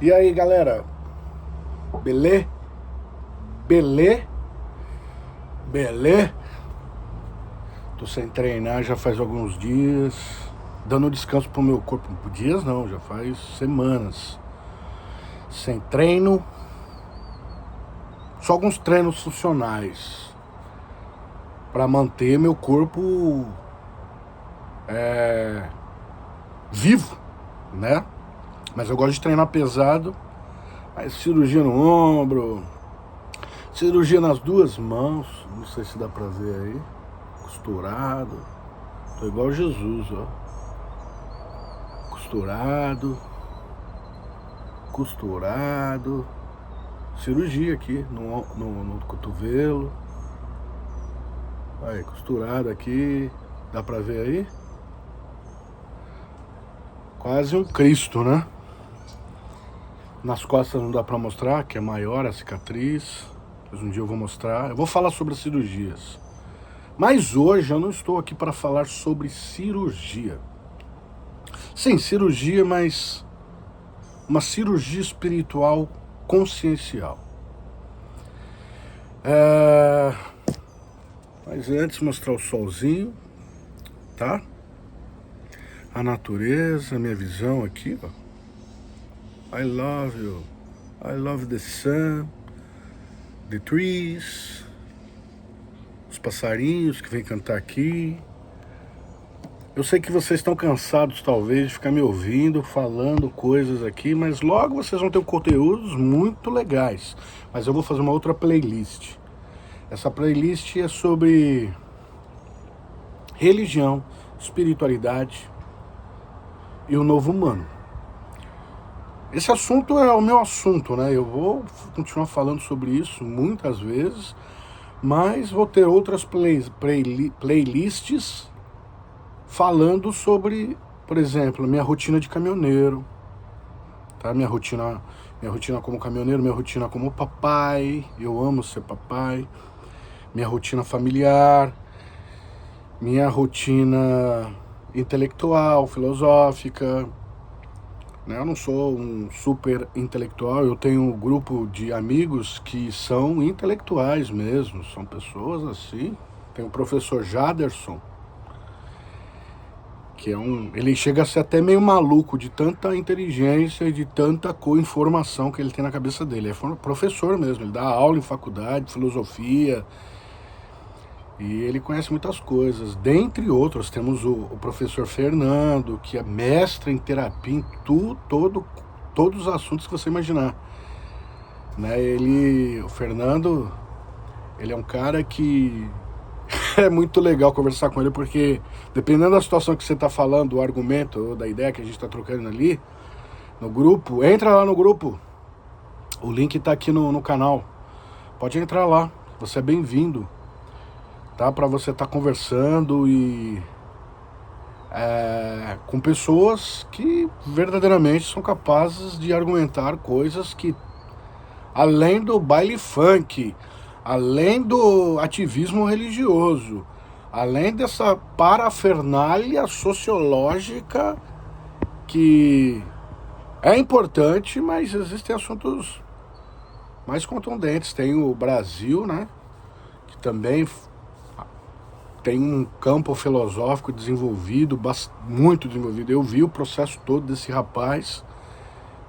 E aí, galera? Belê? Belê? Belê? Tô sem treinar já faz alguns dias, dando descanso pro meu corpo. Dias não, já faz semanas. Sem treino. Só alguns treinos funcionais para manter meu corpo vivo, né? Mas eu gosto de treinar pesado. Mas cirurgia no ombro, cirurgia nas duas mãos, não sei se dá pra ver aí, costurado. Tô igual Jesus, ó. Costurado. Cirurgia aqui no cotovelo. Aí, costurado aqui. Dá pra ver aí? Quase um Cristo, né? Nas costas não dá pra mostrar, que é maior a cicatriz. Mas um dia eu vou mostrar. Eu vou falar sobre as cirurgias. Mas hoje eu não estou aqui para falar sobre cirurgia. Sim, cirurgia, mas uma cirurgia espiritual consciencial. Mas antes mostrar o solzinho, tá? A natureza, a minha visão aqui, ó. I love you. I love the sun, the trees, os passarinhos que vêm cantar aqui. Eu sei que vocês estão cansados, talvez, de ficar me ouvindo, falando coisas aqui, mas logo vocês vão ter conteúdos muito legais. Mas eu vou fazer uma outra playlist. Essa playlist é sobre religião, espiritualidade e o novo humano. Esse assunto é o meu assunto, né? Eu vou continuar falando sobre isso muitas vezes, mas vou ter outras playlists falando sobre, por exemplo, minha rotina de caminhoneiro, tá? Minha rotina como caminhoneiro, minha rotina como papai, eu amo ser papai, minha rotina familiar, minha rotina intelectual, filosófica, né? Eu não sou um super intelectual, eu tenho um grupo de amigos que são intelectuais mesmo, são pessoas assim. Tem o professor Jaderson, que ele chega a ser até meio maluco de tanta inteligência e de tanta informação que ele tem na cabeça dele. É professor mesmo, ele dá aula em faculdade, filosofia, e ele conhece muitas coisas. Dentre outros, temos o professor Fernando, que é mestre em terapia em todos os assuntos que você imaginar, né? O Fernando, ele é um cara que é muito legal conversar com ele, porque dependendo da situação que você está falando, do argumento ou da ideia que a gente está trocando ali no grupo, entra lá no grupo, o link está aqui no canal, pode entrar lá, você é bem-vindo, tá? Para você estar conversando e com pessoas que verdadeiramente são capazes de argumentar coisas que, além do baile funk, além do ativismo religioso, além dessa parafernália sociológica que é importante, mas existem assuntos mais contundentes. Tem o Brasil, né, que também tem um campo filosófico desenvolvido, muito desenvolvido. Eu vi o processo todo desse rapaz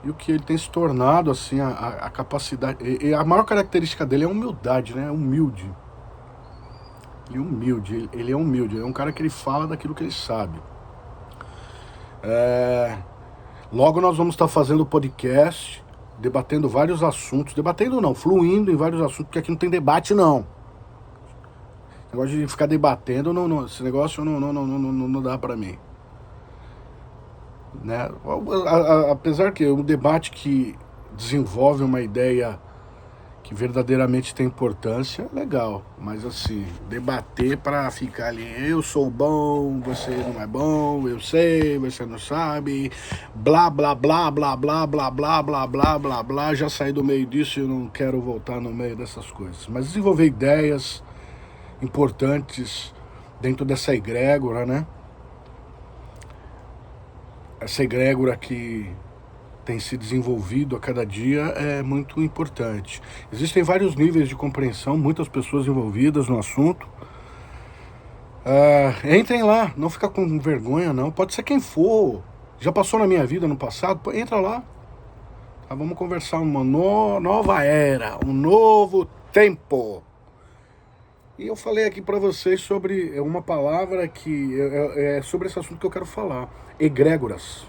e o que ele tem se tornado, assim, a capacidade. E a maior característica dele é a humildade, né? Humilde. Ele é humilde. Ele é um cara que ele fala daquilo que ele sabe. Logo nós vamos estar fazendo podcast, debatendo vários assuntos. Debatendo não, fluindo em vários assuntos, porque aqui não tem debate, não. Esse negócio de ficar debatendo, esse negócio não dá pra mim. Né? Apesar que um debate que desenvolve uma ideia que verdadeiramente tem importância, é legal. Mas assim, debater para ficar ali, eu sou bom, você não é bom, eu sei, você não sabe, blá blá blá blá blá blá blá blá blá blá blá, já saí do meio disso e eu não quero voltar no meio dessas coisas. Mas desenvolver ideias importantes dentro dessa egrégora, né? Essa egrégora que tem se desenvolvido a cada dia é muito importante. Existem vários níveis de compreensão, muitas pessoas envolvidas no assunto. Entrem lá, não fica com vergonha não, pode ser quem for, já passou na minha vida no passado, entra lá. Vamos conversar uma nova era, um novo tempo. E eu falei aqui para vocês sobre uma palavra que é sobre esse assunto que eu quero falar. Egrégoras.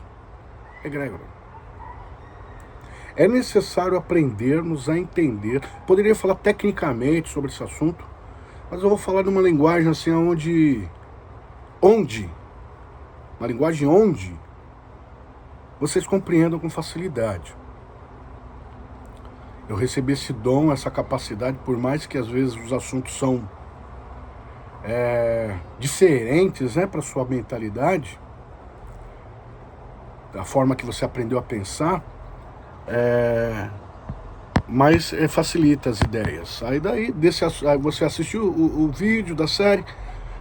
Egrégora. É necessário aprendermos a entender. Poderia falar tecnicamente sobre esse assunto, mas eu vou falar de uma linguagem assim uma linguagem onde vocês compreendam com facilidade. Eu recebi esse dom, essa capacidade, por mais que às vezes os assuntos são diferentes, né, para sua mentalidade, da forma que você aprendeu a pensar, mas facilita as ideias. Aí você assistiu o vídeo da série,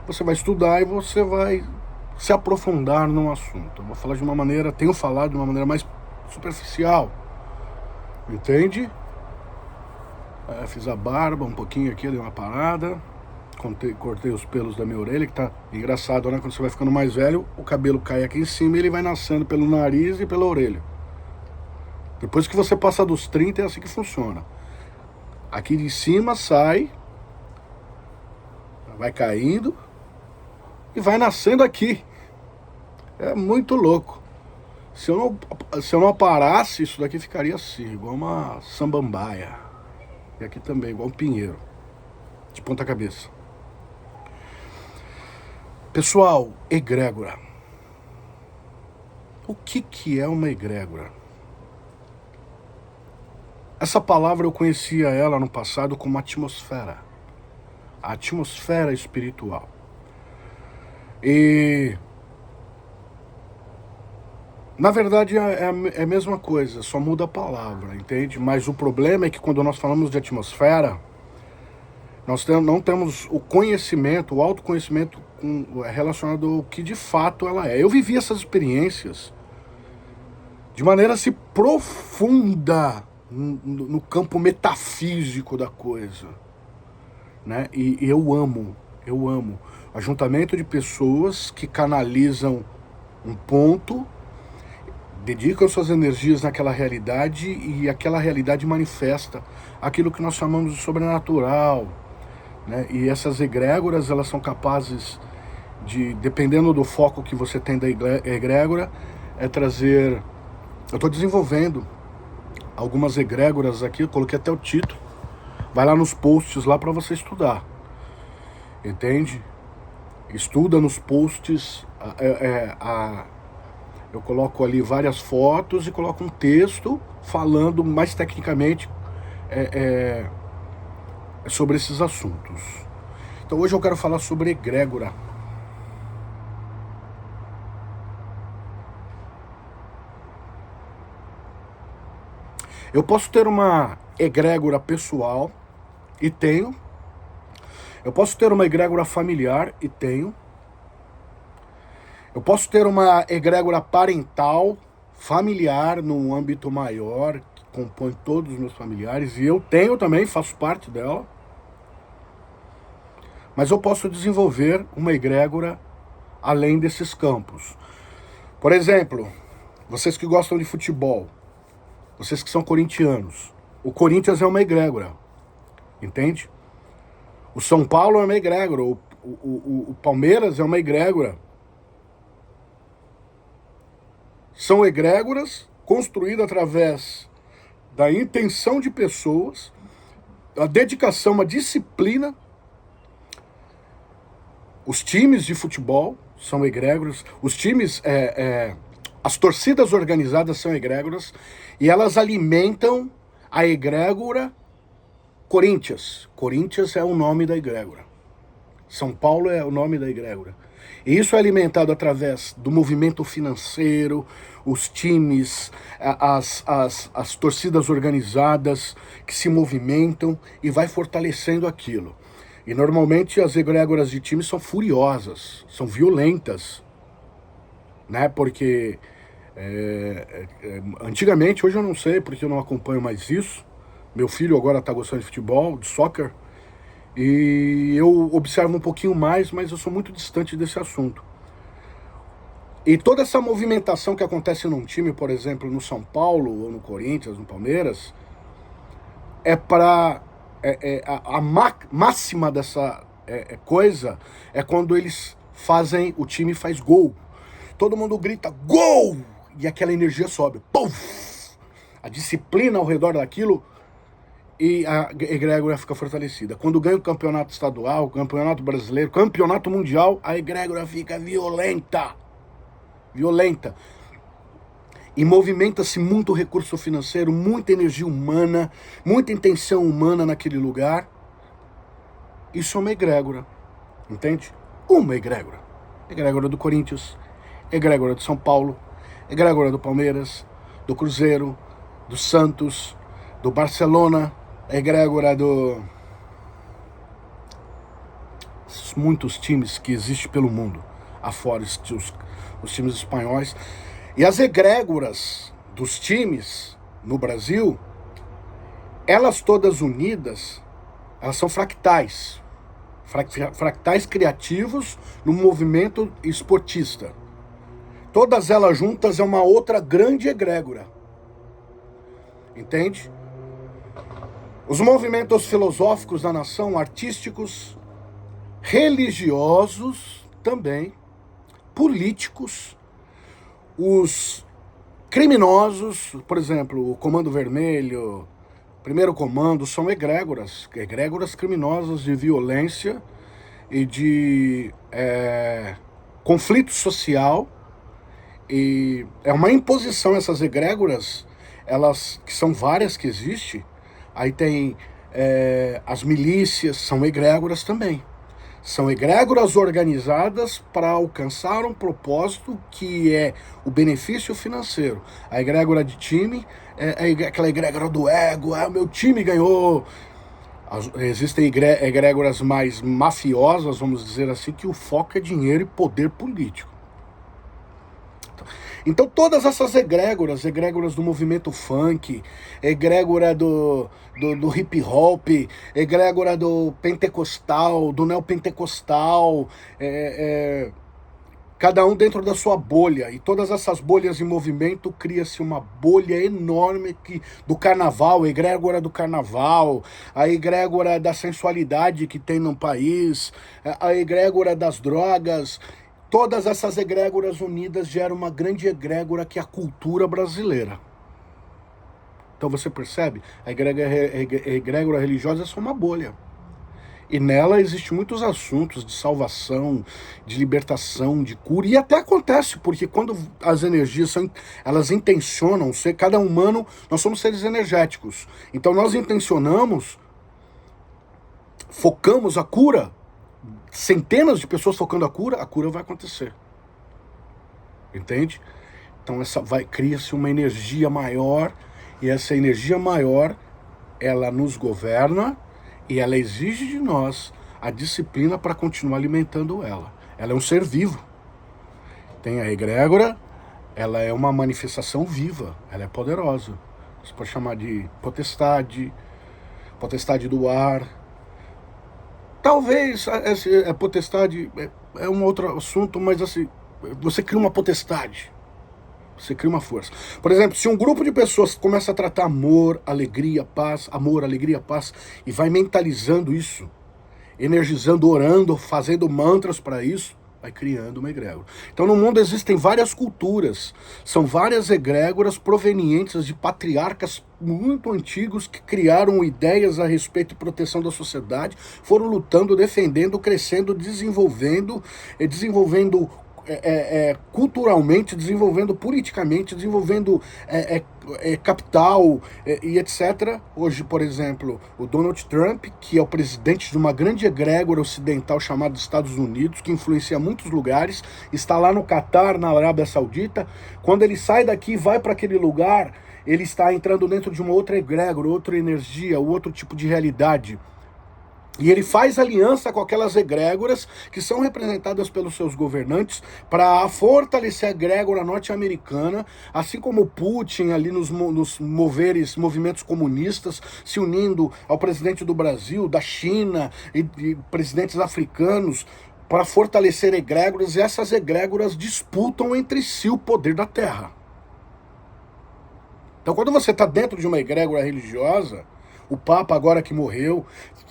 você vai estudar e você vai se aprofundar no assunto. Eu vou falar de uma maneira, tenho falado de uma maneira mais superficial, entende? Fiz a barba um pouquinho aqui, dei uma parada, cortei os pelos da minha orelha, que tá engraçado, né? Quando você vai ficando mais velho, o cabelo cai aqui em cima e ele vai nascendo pelo nariz e pela orelha. Depois que você passa dos 30, é assim que funciona. Aqui de cima sai, vai caindo e vai nascendo aqui. É muito louco. Se eu não aparasse, isso daqui ficaria assim, igual uma samambaia. E aqui também, igual um pinheiro, de ponta cabeça. Pessoal, egrégora. O que é uma egrégora? Essa palavra eu conhecia ela no passado como atmosfera. A atmosfera espiritual. E na verdade é a mesma coisa, só muda a palavra, entende? Mas o problema é que quando nós falamos de atmosfera, nós não temos o conhecimento, o autoconhecimento relacionado ao que de fato ela é. Eu vivi essas experiências de maneira assim profunda no campo metafísico da coisa, né? E eu amo o ajuntamento de pessoas que canalizam um ponto, dedicam suas energias naquela realidade e aquela realidade manifesta aquilo que nós chamamos de sobrenatural, né? E essas egrégoras, elas são capazes de, dependendo do foco que você tem da egrégora, trazer... Eu estou desenvolvendo algumas egrégoras aqui, eu coloquei até o título, vai lá nos posts lá para você estudar, entende? Estuda nos posts, eu coloco ali várias fotos e coloco um texto falando mais tecnicamente sobre esses assuntos. Então hoje eu quero falar sobre egrégora. Eu posso ter uma egrégora pessoal, e tenho. Eu posso ter uma egrégora familiar, e tenho. Eu posso ter uma egrégora parental, familiar, num âmbito maior, que compõe todos os meus familiares, e eu tenho também, faço parte dela. Mas eu posso desenvolver uma egrégora além desses campos. Por exemplo, vocês que gostam de futebol, vocês que são corintianos, o Corinthians é uma egrégora, entende? O São Paulo é uma egrégora, o Palmeiras é uma egrégora. São egrégoras construídas através da intenção de pessoas, a dedicação, a disciplina. Os times de futebol são egrégoras, os times, as torcidas organizadas são egrégoras, e elas alimentam a egrégora Corinthians. Corinthians é o nome da egrégora. São Paulo é o nome da egrégora. E isso é alimentado através do movimento financeiro, os times, as torcidas organizadas que se movimentam e vai fortalecendo aquilo. E normalmente as egrégoras de time são furiosas, são violentas, né? Porque Antigamente, hoje eu não sei, porque eu não acompanho mais isso. Meu filho agora está gostando de futebol, de soccer, e eu observo um pouquinho mais, mas eu sou muito distante desse assunto. E toda essa movimentação que acontece num time, por exemplo, no São Paulo, ou no Corinthians, no Palmeiras, é para... máxima dessa coisa é quando eles fazem, o time faz gol. Todo mundo grita, gol! E aquela energia sobe. Puf! A disciplina ao redor daquilo e a egrégora fica fortalecida. Quando ganha o campeonato estadual, o campeonato brasileiro, campeonato mundial, a egrégora fica violenta. Violenta. E movimenta-se muito recurso financeiro, muita energia humana, muita intenção humana naquele lugar. Isso é uma egrégora, entende? Uma egrégora. Egrégora do Corinthians, egrégora do São Paulo, egrégora do Palmeiras, do Cruzeiro, do Santos, do Barcelona, egrégora do... muitos times que existem pelo mundo, afora os times espanhóis. E as egrégoras dos times no Brasil, elas todas unidas, elas são fractais. Fractais criativos no movimento esportista. Todas elas juntas é uma outra grande egrégora. Entende? Os movimentos filosóficos da nação, artísticos, religiosos também, políticos, os criminosos, por exemplo, o Comando Vermelho, Primeiro Comando, são egrégoras criminosas de violência e de conflito social. E é uma imposição essas egrégoras, elas que são várias que existem. Aí tem as milícias, são egrégoras também. São egrégoras organizadas para alcançar um propósito que é o benefício financeiro. A egrégora de time é aquela egrégora do ego, meu time ganhou. Existem egrégoras mais mafiosas, vamos dizer assim, que o foco é dinheiro e poder político. Então todas essas egrégoras do movimento funk, egrégora do hip hop, egrégora do pentecostal, do neopentecostal, cada um dentro da sua bolha, e todas essas bolhas em movimento cria-se uma bolha enorme do carnaval, a egrégora do carnaval, a egrégora da sensualidade que tem no país, a egrégora das drogas. Todas essas egrégoras unidas geram uma grande egrégora que é a cultura brasileira. Então você percebe? A egrégora religiosa é só uma bolha. E nela existem muitos assuntos de salvação, de libertação, de cura. E até acontece, porque quando as energias elas intencionam ser, cada humano, nós somos seres energéticos. Então nós intencionamos, focamos a cura, centenas de pessoas focando a cura vai acontecer. Entende? Então cria-se uma energia maior, e essa energia maior, ela nos governa, e ela exige de nós a disciplina para continuar alimentando ela. Ela é um ser vivo. Tem a egrégora, ela é uma manifestação viva, ela é poderosa. Você pode chamar de potestade do ar. Talvez a potestade é um outro assunto, mas assim, você cria uma potestade, você cria uma força. Por exemplo, se um grupo de pessoas começa a tratar amor, alegria, paz, e vai mentalizando isso, energizando, orando, fazendo mantras para isso, vai criando uma egrégora. Então no mundo existem várias culturas, são várias egrégoras provenientes de patriarcas muito antigos que criaram ideias a respeito de proteção da sociedade, foram lutando, defendendo, crescendo, desenvolvendo culturalmente, desenvolvendo politicamente, desenvolvendo capital e etc. Hoje, por exemplo, o Donald Trump, que é o presidente de uma grande egrégora ocidental chamada Estados Unidos, que influencia muitos lugares, está lá no Catar, na Arábia Saudita. Quando ele sai daqui e vai para aquele lugar, ele está entrando dentro de uma outra egrégora, outra energia, outro tipo de realidade. E ele faz aliança com aquelas egrégoras que são representadas pelos seus governantes para fortalecer a egrégora norte-americana, assim como Putin ali nos movimentos comunistas, se unindo ao presidente do Brasil, da China e presidentes africanos para fortalecer egrégoras, e essas egrégoras disputam entre si o poder da terra. Então quando você está dentro de uma egrégora religiosa, o Papa agora que morreu,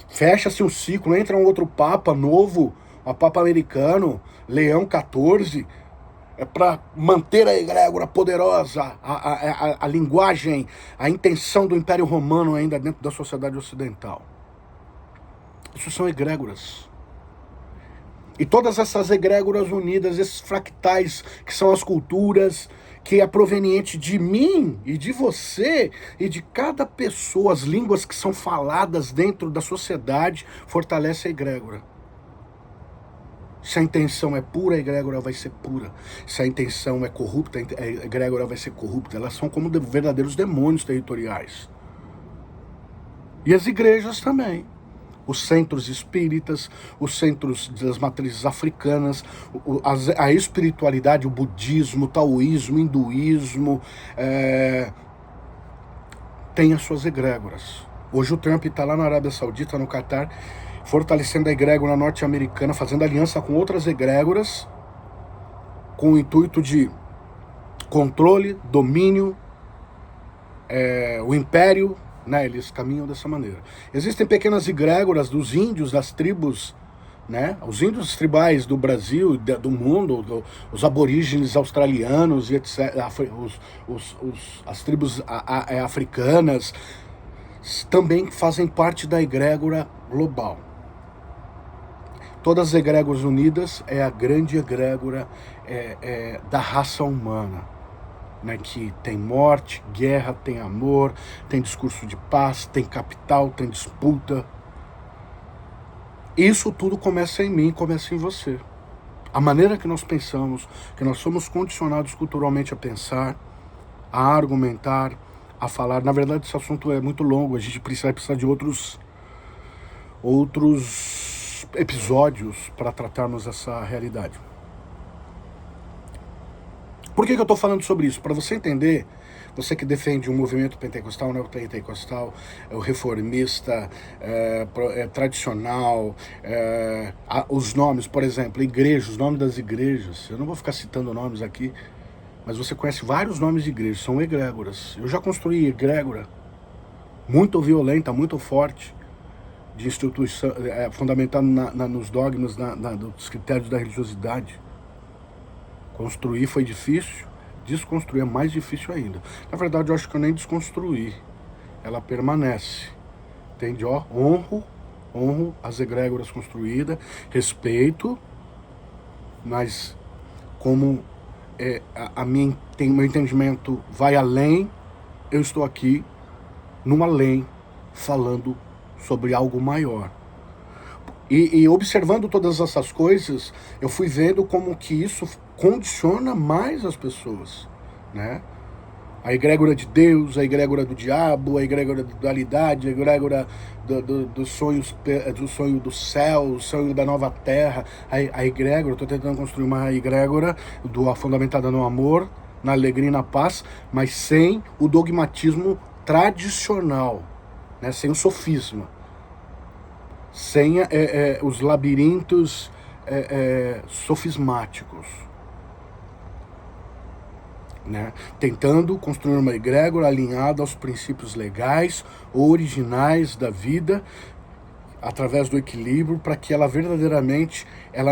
fecha-se um ciclo, entra um outro Papa novo, o Papa americano, Leão XIV, para manter a egrégora poderosa, a linguagem, a intenção do Império Romano ainda dentro da sociedade ocidental. Isso são egrégoras. E todas essas egrégoras unidas, esses fractais, que são as culturas, que é proveniente de mim e de você e de cada pessoa, as línguas que são faladas dentro da sociedade, fortalece a egrégora. Se a intenção é pura, a egrégora vai ser pura. Se a intenção é corrupta, a egrégora vai ser corrupta. Elas são como verdadeiros demônios territoriais. E as igrejas também. Os centros espíritas, os centros das matrizes africanas, a espiritualidade, o budismo, o taoísmo, o hinduísmo, tem as suas egrégoras. Hoje o Trump está lá na Arábia Saudita, no Catar, fortalecendo a egrégora norte-americana, fazendo aliança com outras egrégoras, com o intuito de controle, domínio, o império, né? Eles caminham dessa maneira. Existem pequenas egrégoras dos índios, das tribos, né? Os índios tribais do Brasil, do mundo, os aborígenes australianos e etc. As tribos africanas também fazem parte da egrégora global. Todas as egrégoras unidas é a grande egrégora da raça humana. Né, que tem morte, guerra, tem amor, tem discurso de paz, tem capital, tem disputa. Isso tudo começa em mim, começa em você. A maneira que nós pensamos, que nós somos condicionados culturalmente a pensar, a argumentar, a falar. Na verdade, esse assunto é muito longo, a gente vai precisar de outros episódios para tratarmos essa realidade. Por que eu estou falando sobre isso? Para você entender, você que defende o movimento pentecostal, neopentecostal, o reformista, tradicional, os nomes, por exemplo, igrejas, os nomes das igrejas, eu não vou ficar citando nomes aqui, mas você conhece vários nomes de igrejas, são egrégoras. Eu já construí egrégora, muito violenta, muito forte, de instituição, fundamentada nos dogmas, dos critérios da religiosidade. Construir foi difícil, desconstruir é mais difícil ainda. Na verdade, eu acho que eu nem desconstruí. Ela permanece. Entende? Honro as egrégoras construídas, respeito, mas como meu entendimento vai além, eu estou aqui, num além, falando sobre algo maior. E observando todas essas coisas, eu fui vendo como que isso condiciona mais as pessoas, né? A egrégora de Deus, a egrégora do diabo, a egrégora da dualidade, a egrégora do sonho do céu, o sonho da nova terra. A egrégora, eu estou tentando construir uma egrégora fundamentada no amor, na alegria e na paz, mas sem o dogmatismo tradicional, né? Sem o sofisma. Sem os labirintos sofismáticos, né? Tentando construir uma egrégora alinhada aos princípios legais, originais da vida, através do equilíbrio, para que ela verdadeiramente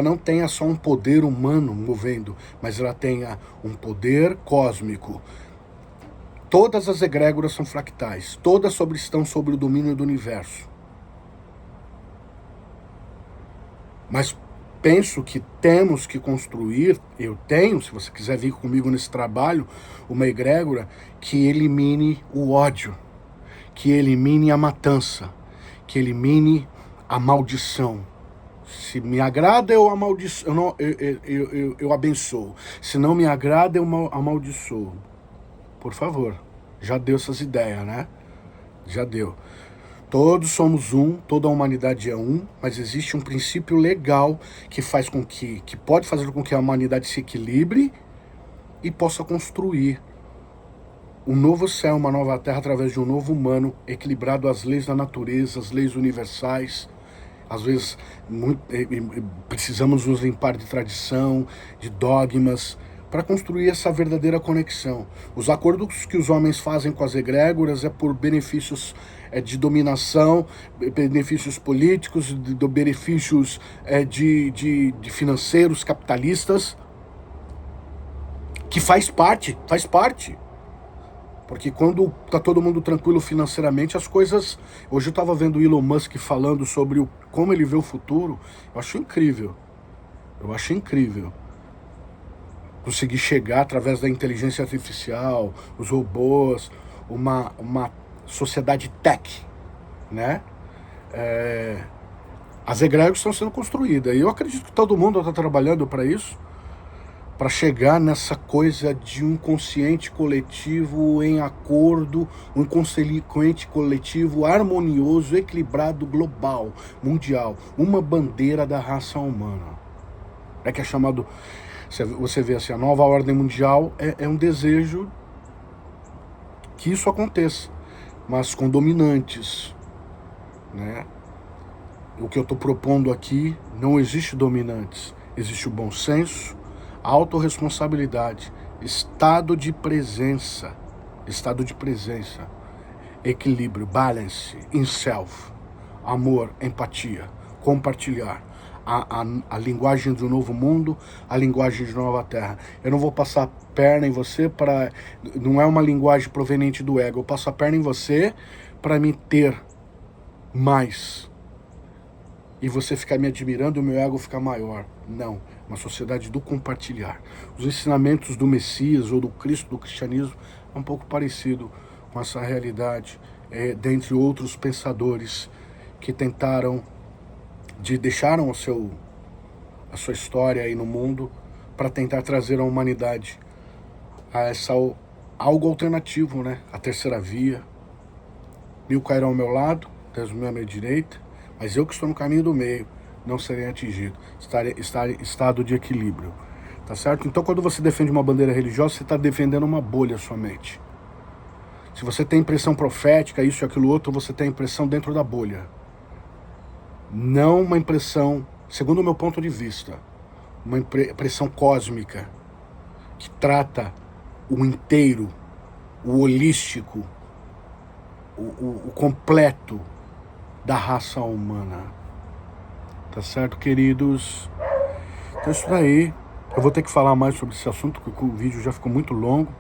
não tenha só um poder humano movendo, mas ela tenha um poder cósmico. Todas as egrégoras são fractais, todas estão sobre o domínio do universo. Mas penso que temos que construir, se você quiser vir comigo nesse trabalho, uma egrégora que elimine o ódio, que elimine a matança, que elimine a maldição. Se me agrada, eu abençoo. Se não me agrada, eu amaldiçoo. Por favor, já deu essas ideias, né? Já deu. Todos somos um, toda a humanidade é um, mas existe um princípio legal que faz com que pode fazer com que a humanidade se equilibre e possa construir um novo céu, uma nova terra através de um novo humano equilibrado às leis da natureza, às leis universais. Às vezes precisamos nos limpar de tradição, de dogmas, para construir essa verdadeira conexão. Os acordos que os homens fazem com as egrégoras é por benefícios de dominação, benefícios políticos, benefícios de financeiros, capitalistas, que faz parte. Porque quando tá todo mundo tranquilo financeiramente, as coisas... Hoje eu estava vendo o Elon Musk falando sobre como ele vê o futuro. Eu acho incrível. Conseguir chegar através da inteligência artificial, os robôs, uma sociedade tech, né? As egrégoras estão sendo construídas. E eu acredito que todo mundo está trabalhando para isso, para chegar nessa coisa de um consciente coletivo em acordo, um consciente coletivo harmonioso, equilibrado, global, mundial, uma bandeira da raça humana. É que é chamado, você vê assim, a nova ordem mundial é um desejo que isso aconteça, mas com dominantes, né? O que eu estou propondo aqui, não existe dominantes, existe o bom senso, autorresponsabilidade, estado de presença, equilíbrio, balance, in self, amor, empatia, compartilhar, a linguagem do novo mundo, a linguagem de nova terra. Eu não vou passar a perna em você não é uma linguagem proveniente do ego, eu passo a perna em você para me ter mais. E você ficar me admirando e o meu ego ficar maior. Não, uma sociedade do compartilhar. Os ensinamentos do Messias ou do Cristo, do cristianismo, é um pouco parecido com essa realidade, dentre outros pensadores que deixaram a sua história aí no mundo para tentar trazer a humanidade a algo alternativo, né? A terceira via. 1000 cairão ao meu lado, 10 mil à minha direita, mas eu que estou no caminho do meio não serei atingido. Estado de equilíbrio. Tá certo? Então, quando você defende uma bandeira religiosa, você está defendendo uma bolha somente. Se você tem impressão profética, isso e aquilo outro, você tem impressão dentro da bolha. Não uma impressão, segundo o meu ponto de vista, uma impressão cósmica, que trata o inteiro, o holístico, o completo da raça humana. Tá certo, queridos? Então isso daí. Eu vou ter que falar mais sobre esse assunto, porque o vídeo já ficou muito longo.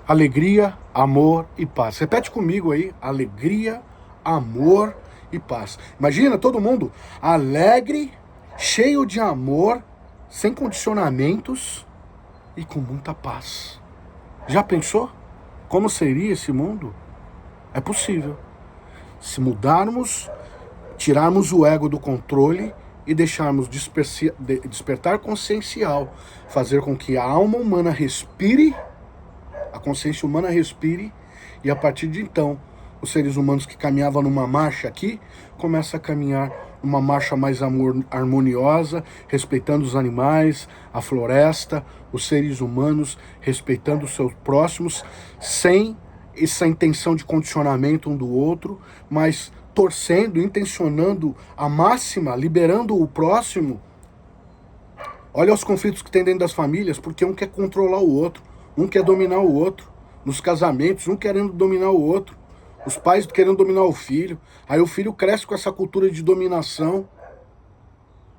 Alegria, amor e paz. Repete comigo aí. Alegria, amor e paz. Imagina todo mundo alegre, cheio de amor, sem condicionamentos e com muita paz. Já pensou como seria esse mundo? É possível. Se mudarmos, tirarmos o ego do controle e deixarmos despertar consciencial, fazer com que a alma humana respire, a consciência humana respire, e a partir de então, os seres humanos que caminhavam numa marcha aqui, começam a caminhar uma marcha mais harmoniosa, respeitando os animais, a floresta, os seres humanos, respeitando os seus próximos, sem essa intenção de condicionamento um do outro, mas torcendo, intencionando a máxima, liberando o próximo. Olha os conflitos que tem dentro das famílias, porque um quer controlar o outro, um quer dominar o outro. Nos casamentos, um querendo dominar o outro, os pais querendo dominar o filho. Aí o filho cresce com essa cultura de dominação,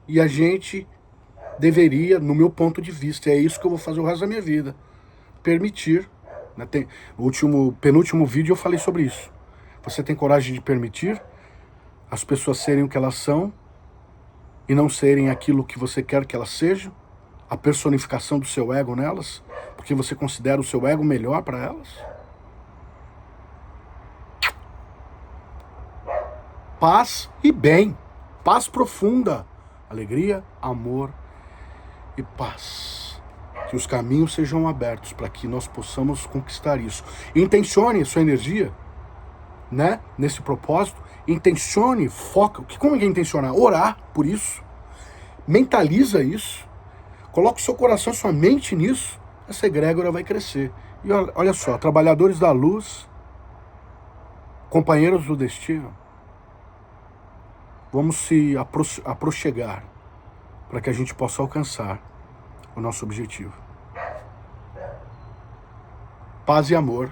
e a gente deveria, no meu ponto de vista, é isso que eu vou fazer o resto da minha vida, permitir. Penúltimo vídeo eu falei sobre isso. Você tem coragem de permitir as pessoas serem o que elas são e não serem aquilo que você quer que elas sejam? A personificação do seu ego nelas? Porque você considera o seu ego melhor para elas? Paz e bem. Paz profunda. Alegria, amor e paz. Que os caminhos sejam abertos para que nós possamos conquistar isso. Intencione sua energia né, nesse propósito, intencione, foca. Como é que é intencionar? Orar por isso, mentaliza isso, coloca o seu coração, sua mente nisso, essa egrégora vai crescer. E olha só, trabalhadores da luz, companheiros do destino, vamos se aproxegar para que a gente possa alcançar o nosso objetivo. Paz e amor